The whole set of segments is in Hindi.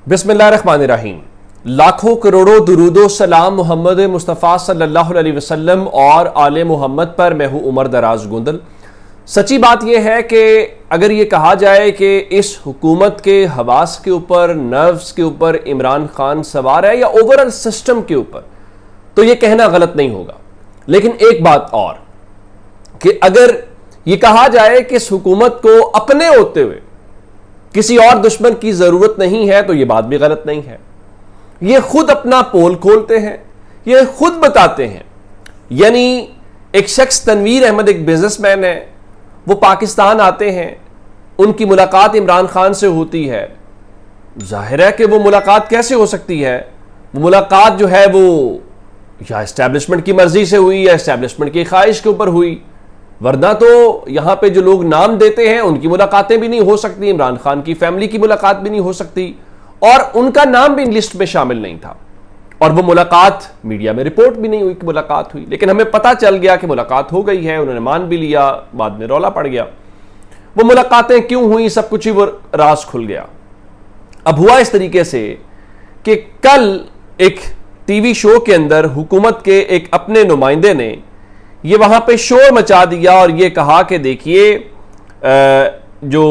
बिस्मिल्लाहिर्रहमानिर्रहीम। लाखों करोड़ों दुरूदो सलाम मोहम्मद मुस्तफ़ा सल्लल्लाहु अलैहि वसल्लम और आले मोहम्मद पर। मैं हूँ उमर दराज गुंदल। सच्ची बात यह है कि अगर ये कहा जाए कि इस हुकूमत के हवास के ऊपर, नर्व्स के ऊपर इमरान खान सवार है या ओवरऑल सिस्टम के ऊपर, तो ये कहना गलत नहीं होगा। लेकिन एक बात और कि अगर ये कहा जाए कि इस हुकूमत को अपने होते हुए किसी और दुश्मन की जरूरत नहीं है, तो यह बात भी गलत नहीं है। ये खुद अपना पोल खोलते हैं, ये खुद बताते हैं। यानी एक शख्स तनवीर अहमद एक बिजनेसमैन है, वो पाकिस्तान आते हैं, उनकी मुलाकात इमरान खान से होती है। जाहिर है कि वो मुलाकात कैसे हो सकती है? वो मुलाकात जो है वो या एस्टैब्लिशमेंट की मर्जी से हुई या एस्टैब्लिशमेंट की ख्वाहिश के ऊपर हुई, वरना तो यहां पे जो लोग नाम देते हैं उनकी मुलाकातें भी नहीं हो सकती, इमरान खान की फैमिली की मुलाकात भी नहीं हो सकती, और उनका नाम भी इन लिस्ट में शामिल नहीं था। और वो मुलाकात मीडिया में रिपोर्ट भी नहीं हुई कि मुलाकात हुई, लेकिन हमें पता चल गया कि मुलाकात हो गई है, उन्होंने मान भी लिया, बाद में रौला पड़ गया। वो मुलाकातें क्यों हुई, सब कुछ ही वो राज खुल गया। अब हुआ इस तरीके से कि कल एक टीवी शो के अंदर हुकूमत के एक अपने नुमाइंदे ने ये वहां पे शोर मचा दिया और ये कहा कि देखिए जो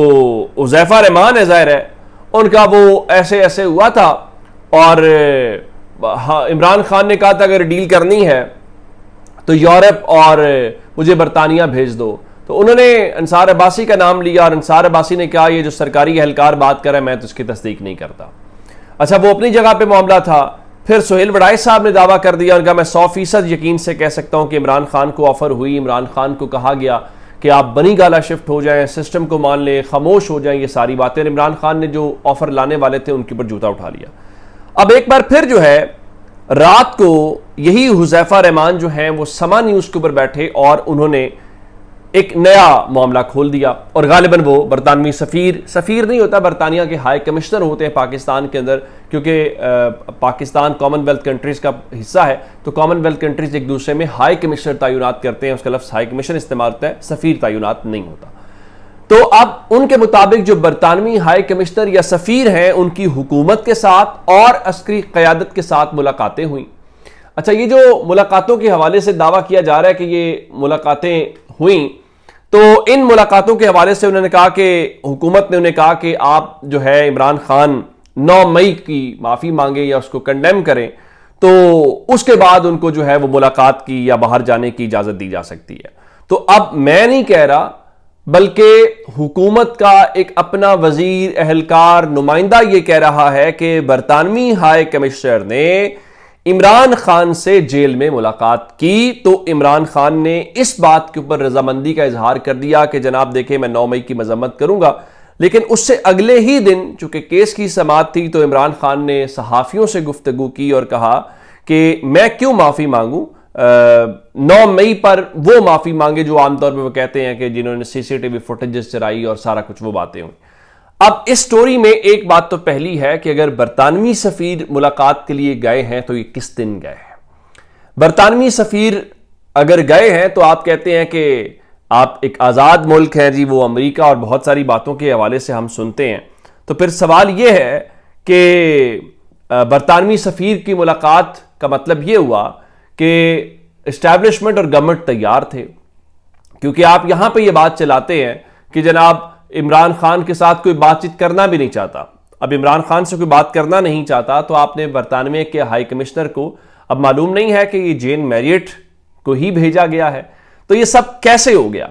हुज़ैफा रहमान है, जाहिर है उनका वो ऐसे ऐसे हुआ था, और हाँ, इमरान खान ने कहा था अगर डील करनी है तो यूरोप और मुझे बरतानिया भेज दो। तो उन्होंने अंसार अब्बासी का नाम लिया और अंसार अब्बासी ने कहा ये जो सरकारी एहलकार बात कर रहा है मैं तो उसकी तस्दीक नहीं करता। अच्छा, वो अपनी जगह पे मामला था। फिर सोहेल वड़ाई साहब ने दावा कर दिया, उनका मैं 100% यकीन से कह सकता हूं कि इमरान खान को ऑफर हुई, इमरान खान को कहा गया कि आप बनी गाला शिफ्ट हो जाएं, सिस्टम को मान लें, खामोश हो जाएं, ये सारी बातें। इमरान खान ने जो ऑफर लाने वाले थे उनके ऊपर जूता उठा लिया। अब एक बार फिर जो है रात को यही हुज़ैफा रहमान जो है वो समा न्यूज़ के ऊपर बैठे और उन्होंने एक नया मामला खोल दिया, और गालिबन वो बरतानवी सफ़ीर नहीं होता, बरतानिया के हाई कमिश्नर होते हैं पाकिस्तान के अंदर, क्योंकि पाकिस्तान कॉमनवेल्थ कंट्रीज़ का हिस्सा है, तो कॉमनवेल्थ कंट्रीज़ एक दूसरे में हाई कमिश्नर तैनात करते हैं, उसका लफ्ज़ हाई कमिश्नर इस्तेमाल होता है, सफ़ीर तैनात नहीं होता। तो अब उनके मुताबिक जो बरतानवी हाई कमिश्नर या सफ़ीर हैं उनकी हुकूमत के साथ और अस्करी क़यादत के साथ मुलाकातें हुई। अच्छा, ये जो मुलाकातों के हवाले से दावा किया जा रहा है कि ये मुलाकातें हुई, तो इन मुलाकातों के हवाले से उन्होंने कहा कि हुकूमत ने उन्हें कहा कि आप जो है इमरान खान 9 मई की माफ़ी मांगे या उसको कंडेम करें, तो उसके बाद उनको जो है वो मुलाकात की या बाहर जाने की इजाज़त दी जा सकती है। तो अब मैं नहीं कह रहा, बल्कि हुकूमत का एक अपना वजीर, एहलकार, नुमाइंदा ये कह रहा है कि बरतानवी हाई कमिश्नर ने इमरान खान से जेल में मुलाकात की। तो इमरान खान ने इस बात के ऊपर रजामंदी का इजहार कर दिया कि जनाब देखें मैं 9 मई की मजम्मत करूंगा, लेकिन उससे अगले ही दिन चूंकि केस की समाअत थी तो इमरान खान ने सहाफ़ियों से गुफ्तगू की और कहा कि मैं क्यों माफ़ी मांगूं, 9 मई पर वो माफ़ी मांगे जो आमतौर पर वो कहते हैं कि जिन्होंने CCTV फुटेजेस चराई और सारा कुछ वो बातें हुई। अब इस स्टोरी में एक बात तो पहली है कि अगर बरतानवी सफ़ीर मुलाकात के लिए गए हैं तो ये किस दिन गए हैं? बरतानवी सफ़ीर अगर गए हैं तो आप कहते हैं कि आप एक आज़ाद मुल्क है जी, वो अमेरिका और बहुत सारी बातों के हवाले से हम सुनते हैं। तो फिर सवाल ये है कि बरतानवी सफ़ीर की मुलाकात का मतलब ये हुआ कि इस्टेब्लिशमेंट और गवर्नमेंट तैयार थे, क्योंकि आप यहां पे ये बात चलाते हैं कि जनाब इमरान खान के साथ कोई बातचीत करना भी नहीं चाहता। अब इमरान खान से कोई बात करना नहीं चाहता तो आपने बरतानवे के हाई कमिश्नर को, अब मालूम नहीं है कि ये जेन मैरियट को ही भेजा गया है, तो ये सब कैसे हो गया?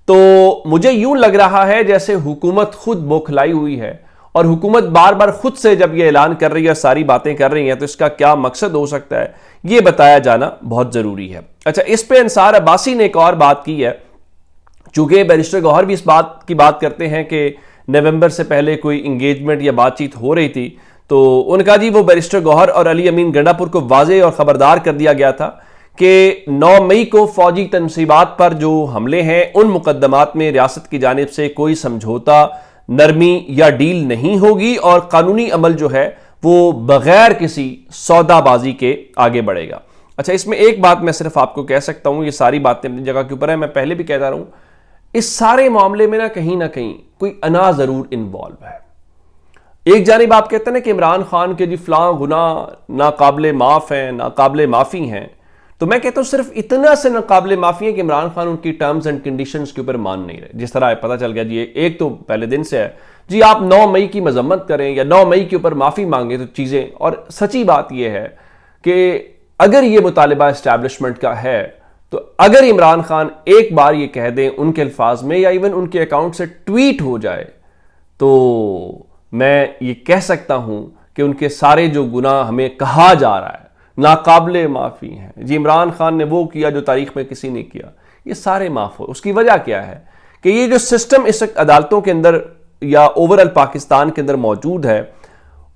तो मुझे यूं लग रहा है जैसे हुकूमत खुद बौखलाई हुई है, और हुकूमत बार बार खुद से जब ये ऐलान कर रही है, सारी बातें कर रही है, तो इसका क्या मकसद हो सकता है ये बताया जाना बहुत जरूरी है। अच्छा, इस पे अंसार अब्बासी ने एक और बात की है, चूंकि बैरिस्टर गौहर भी इस बात की बात करते हैं कि नवंबर से पहले कोई इंगेजमेंट या बातचीत हो रही थी, तो उनका जी वो बैरिस्टर गौहर और अली अमीन गंडापुर को वाज़ेह और खबरदार कर दिया गया था कि 9 मई को फौजी तनसीबात पर जो हमले हैं उन मुकदमात में रियासत की जानिब से कोई समझौता, नरमी या डील नहीं होगी, और कानूनी अमल जो है वो बगैर किसी सौदाबाजी के आगे बढ़ेगा। अच्छा, इसमें एक बात मैं सिर्फ आपको कह सकता हूं, ये सारी बातें अपनी जगह के ऊपर है, मैं पहले भी कहता रहा हूं, इस सारे मामले में ना कहीं कोई अना जरूर इन्वॉल्व है। एक जानिब आप कहते हैं ना कि इमरान खान के जी फलां गुनाह नाकाबिले माफ़ हैं, नाकाबिले माफ़ी हैं, तो मैं कहता हूं सिर्फ इतना से नाकाबिले माफ़ी है कि इमरान खान उनकी टर्म्स एंड कंडीशंस के ऊपर मान नहीं रहे। जिस तरह पता चल गया जी, एक तो पहले दिन से है जी, आप 9 मई की मजम्मत करें या 9 मई के ऊपर माफ़ी मांगे तो चीज़ें, और सच्ची बात यह है कि अगर ये मुतालिबा इस्टेब्लिशमेंट का है तो अगर इमरान खान एक बार ये कह दें उनके अल्फाज में या इवन उनके अकाउंट से ट्वीट हो जाए, तो मैं ये कह सकता हूं कि उनके सारे जो गुनाह हमें कहा जा रहा है नाकाबिले माफ़ी हैं जी, इमरान खान ने वो किया जो तारीख में किसी ने किया, ये सारे माफ़ हो। उसकी वजह क्या है कि ये जो सिस्टम इस अदालतों के अंदर या ओवरऑल पाकिस्तान के अंदर मौजूद है,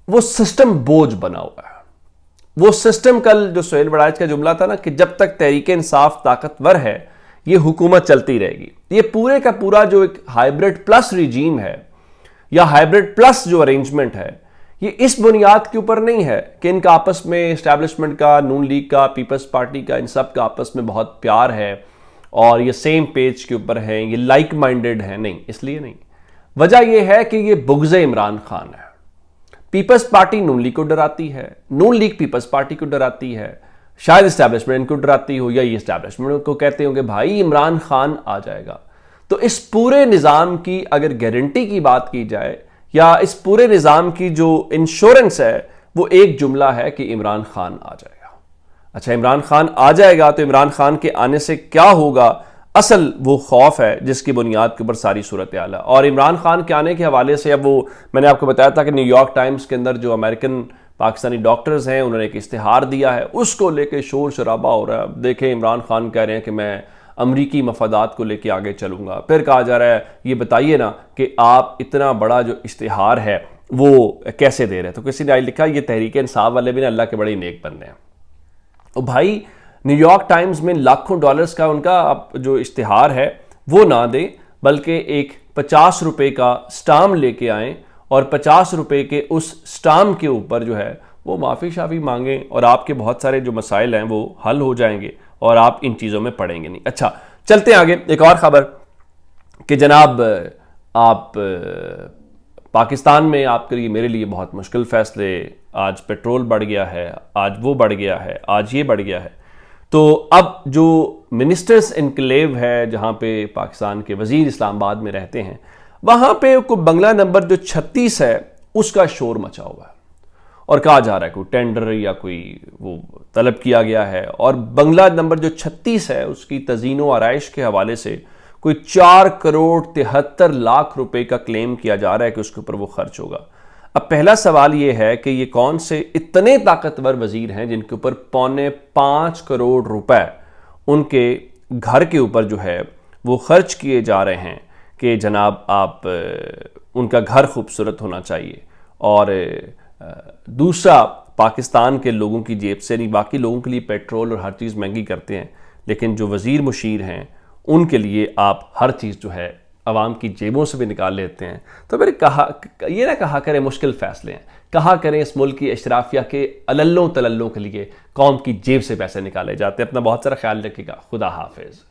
वो सिस्टम बोझ बना हुआ है। वो सिस्टम, कल जो सुहेल बड़ाइच का जुमला था ना कि जब तक तहरीक इंसाफ ताकतवर है ये हुकूमत चलती रहेगी, ये पूरे का पूरा जो एक हाइब्रिड प्लस रिजीम है या हाइब्रिड प्लस जो अरेंजमेंट है, ये इस बुनियाद के ऊपर नहीं है कि इनका आपस में इस्टेब्लिशमेंट का, नून लीग का, पीपल्स पार्टी का, इन सब का आपस में बहुत प्यार है और ये सेम पेज के ऊपर हैं, ये लाइक माइंडेड है। नहीं, इसलिए नहीं। वजह यह है कि ये बुग़्ज़ इमरान खान है। पीपल्स पार्टी नून लीग को डराती है, नून लीग पीपल्स पार्टी को डराती है, शायद इस्टेब्लिशमेंट इनको डराती हो या ये इस्टेब्लिशमेंट को कहते होंगे भाई इमरान खान आ जाएगा। तो इस पूरे निज़ाम की अगर गारंटी की बात की जाए या इस पूरे निज़ाम की जो इंश्योरेंस है, वो एक जुमला है कि इमरान खान आ जाएगा। अच्छा, इमरान खान आ जाएगा तो इमरान खान के आने से क्या होगा, असल वो खौफ है जिसकी बुनियाद के ऊपर सारी सूरत हाल है। और इमरान खान के आने के हवाले से अब वो मैंने आपको बताया था कि न्यूयॉर्क टाइम्स के अंदर जो अमेरिकन पाकिस्तानी डॉक्टर्स हैं उन्होंने एक इश्तिहार दिया है, उसको लेके शोर शराबा हो रहा है। देखें, इमरान खान कह रहे हैं कि मैं अमरीकी मफादात को लेके आगे चलूंगा। फिर कहा जा रहा है ये बताइए ना कि आप इतना बड़ा जो इश्तिहार है वो कैसे दे रहे हैं। तो किसी ने आज लिखा ये तहरीक इंसाफ वाले भी ना अल्लाह के बड़े नेक बंदे हैं। और भाई न्यूयॉर्क टाइम्स में लाखों डॉलर्स का उनका जो इश्तिहार है वो ना दे, बल्कि एक 50 रुपए का स्टाम्प लेके आएँ और 50 रुपए के उस स्टाम्प के ऊपर जो है वो माफ़ी शाफ़ी मांगें और आपके बहुत सारे जो मसाइल हैं वो हल हो जाएंगे और आप इन चीज़ों में पड़ेंगे नहीं। अच्छा, चलते हैं आगे। एक और ख़बर कि जनाब आप पाकिस्तान में आपके लिए, मेरे लिए बहुत मुश्किल फ़ैसले, आज पेट्रोल बढ़ गया है, आज वो बढ़ गया है, आज ये बढ़ गया है। तो अब जो मिनिस्टर्स इनक्लेव है जहाँ पे पाकिस्तान के वज़ीर इस्लामाबाद में रहते हैं, वहाँ पे कोई बंगला नंबर जो 36 है उसका शोर मचा हुआ है और कहा जा रहा है कोई टेंडर या कोई वो तलब किया गया है और बंगला नंबर जो 36 है उसकी तज़ीन व आराइश के हवाले से कोई 4 करोड़ 73 लाख रुपए का क्लेम किया जा रहा है कि उसके ऊपर वो खर्च होगा। अब पहला सवाल ये है कि ये कौन से इतने ताकतवर वजीर हैं जिनके ऊपर 4.25 करोड़ रुपए उनके घर के ऊपर जो है वो खर्च किए जा रहे हैं कि जनाब आप उनका घर खूबसूरत होना चाहिए। और दूसरा, पाकिस्तान के लोगों की जेब से नहीं, बाकी लोगों के लिए पेट्रोल और हर चीज़ महंगी करते हैं, लेकिन जो वज़ीर मुशीर हैं उनके लिए आप हर चीज़ जो है आवाम की जेबों से भी निकाल लेते हैं। तो मेरे ये ना कहा करें मुश्किल फ़ैसले हैं, कहा करें इस मुल्क की अशराफिया के अल्लों तलल्लों के लिए कौम की जेब से पैसे निकाले जाते हैं। अपना बहुत सारा ख्याल रखिएगा। खुदा हाफिज़।